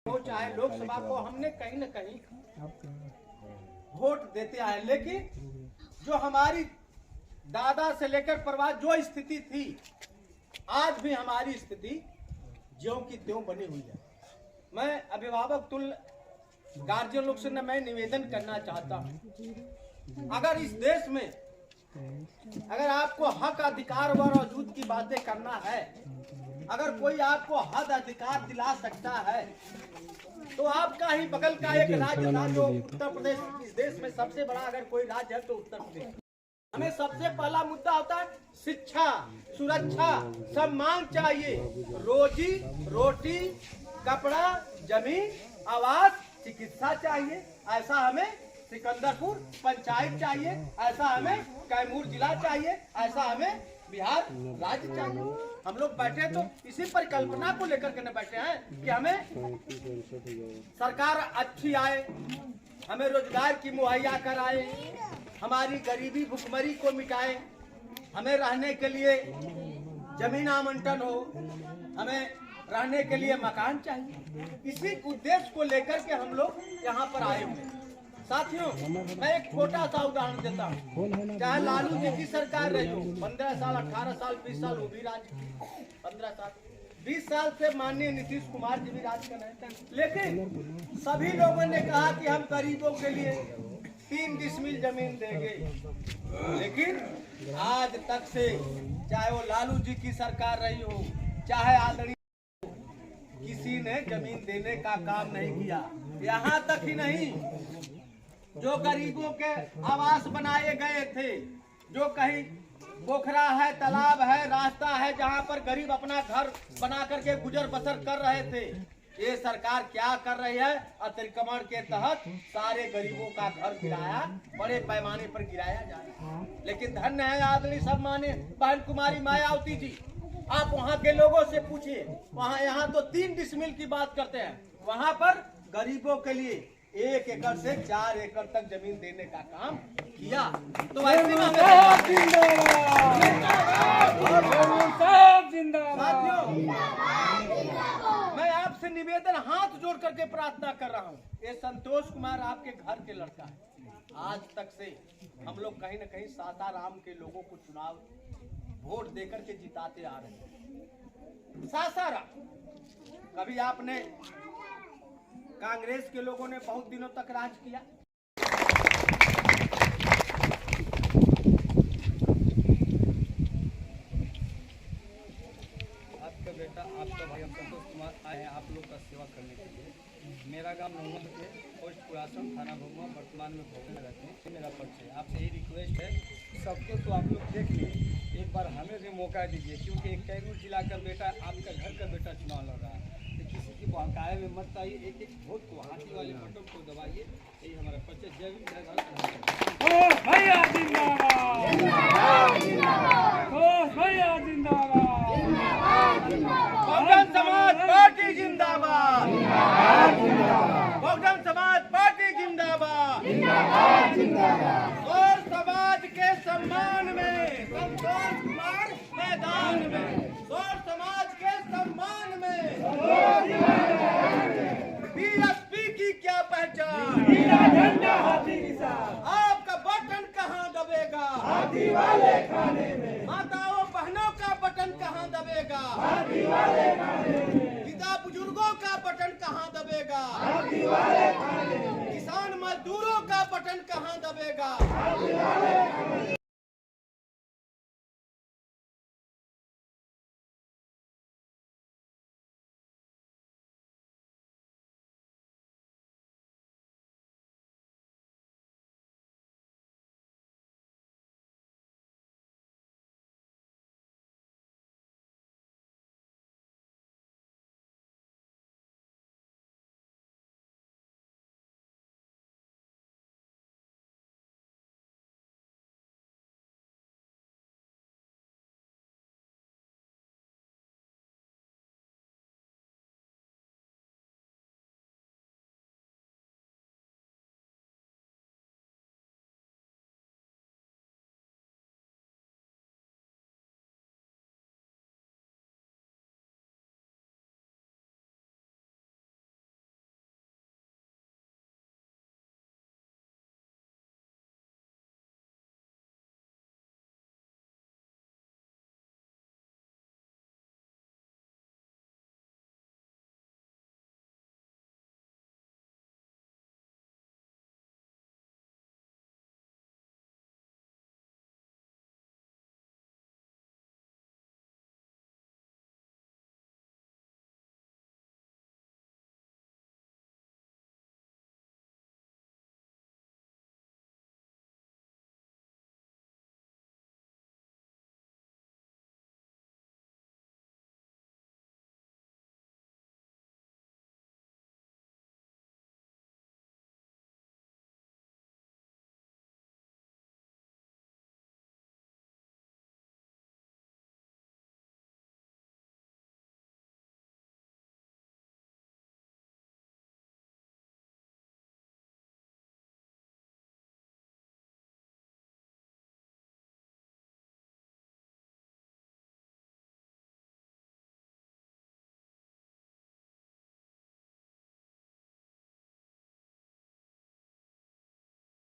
हो चाहे लोकसभा को, हमने कहीं न कहीं वोट देते आए, लेकिन जो हमारी दादा से लेकर परवाह जो स्थिति थी, आज भी हमारी स्थिति ज्यों की त्यों बनी हुई है। मैं अभिभावक तुल्य गार्जियन लोग से मैं निवेदन करना चाहता हूं, अगर इस देश में अगर आपको हक अधिकार व वजूद की बातें करना है, अगर कोई आपको हद अधिकार दिला सकता है, तो आपका ही बगल का एक राज्य था जो उत्तर प्रदेश, इस देश में सबसे बड़ा अगर कोई राज्य है तो उत्तर प्रदेश। हमें सबसे पहला मुद्दा होता है शिक्षा, सुरक्षा, सम्मान चाहिए, रोजी रोटी, कपड़ा, जमीन, आवास, चिकित्सा चाहिए। ऐसा हमें सिकंदरपुर पंचायत चाहिए, ऐसा हमें कैमूर जिला चाहिए, ऐसा हमें बिहार राज्य चाहिए। हम लोग बैठे तो इसी परिकल्पना को लेकर के न बैठे हैं कि हमें सरकार अच्छी आए, हमें रोजगार की मुहैया कराए, हमारी गरीबी भुखमरी को मिटाए, हमें रहने के लिए जमीन आवंटन हो, हमें रहने के लिए मकान चाहिए। इसी उद्देश्य को लेकर के हम लोग यहाँ पर आए हुए हैं। साथियों, मैं एक छोटा सा उदाहरण देता हूँ। चाहे लालू जी की सरकार रही हो, 15 साल, 18 साल, 20 साल वो भी राज, 15 साल, 20 साल से माननीय नीतीश कुमार जी भी राज कर रहे थे, लेकिन सभी लोगों ने कहा कि हम गरीबों के लिए 3 डिसमिल जमीन देंगे, लेकिन आज तक से चाहे वो लालू जी की सरकार रही हो, चाहे आदरणीय, किसी ने जमीन देने का काम नहीं किया। यहाँ तक ही नहीं, जो गरीबों के आवास बनाए गए थे, जो कहीं पोखरा है, तालाब है, रास्ता है, जहाँ पर गरीब अपना घर बना करके गुजर बसर कर रहे थे, ये सरकार क्या कर रही है? अतिक्रमण के तहत सारे गरीबों का घर गिराया, बड़े पैमाने पर गिराया जा रहा है। लेकिन धन्य है आदरणीय सम्मानीय बहन कुमारी मायावती जी, आप वहाँ के लोगों से पूछिए, वहाँ यहाँ तो 3 डिसमिल की बात करते हैं, वहाँ पर गरीबों के लिए 1 एकड़ से 4 एकड़ तक जमीन देने का काम किया। तो ऐसे में मैं आपसे निवेदन हाथ जोड़ करके प्रार्थना कर रहा हूँ, ये संतोष कुमार आपके घर के लड़का है। आज तक से हम लोग कहीं न कहीं सासाराम के लोगों को चुनाव वोट देकर के जिताते आ रहे हैं। सासाराम कभी आपने, कांग्रेस के लोगों ने बहुत दिनों तक राज किया, आपका बेटा, आपका भाई हम संतोष कुमार आए हैं आप लोग का सेवा करने के लिए। मेरा गांव नौमत के पोस्ट पुरासन, थाना भोगवा, वर्तमान में भोगने में रहते हैं। मेरा परिचय आपसे यही रिक्वेस्ट है, सबको तो आप लोग देख लिए, एक बार हमें भी मौका दीजिए, क्योंकि कैमूर जिला का बेटा, आपका घर का बेटा चुनाव लड़ रहा है। तो किसी की बहकाए में मत आइए, एक एक वोट को, हाथी वाले बटन को दबाइए। यही हमारा परिचय। जय हिंद, जय भारत। भैया जिंदाबाद, भैया जिंदाबाद, बहुजन समाज पार्टी जिंदाबाद, बहुजन समाज पार्टी जिंदाबाद। और समाज के सम्मान में संतोष कुमार मैदान में, और समाज के सम्मान में बीएसपी की क्या पहचान, झंडा हाथी के साथ, आपका बटन कहाँ दबेगा, हाथी वाले खाने में, माताओं बहनों का बटन कहाँ दबेगा, हाथी वाले खाने में, पिता बुजुर्गों का बटन कहाँ दबेगा, हाथी वाले खाने में, किसान मजदूरों का बटन कहाँ दबेगा। हाथी वाले खाने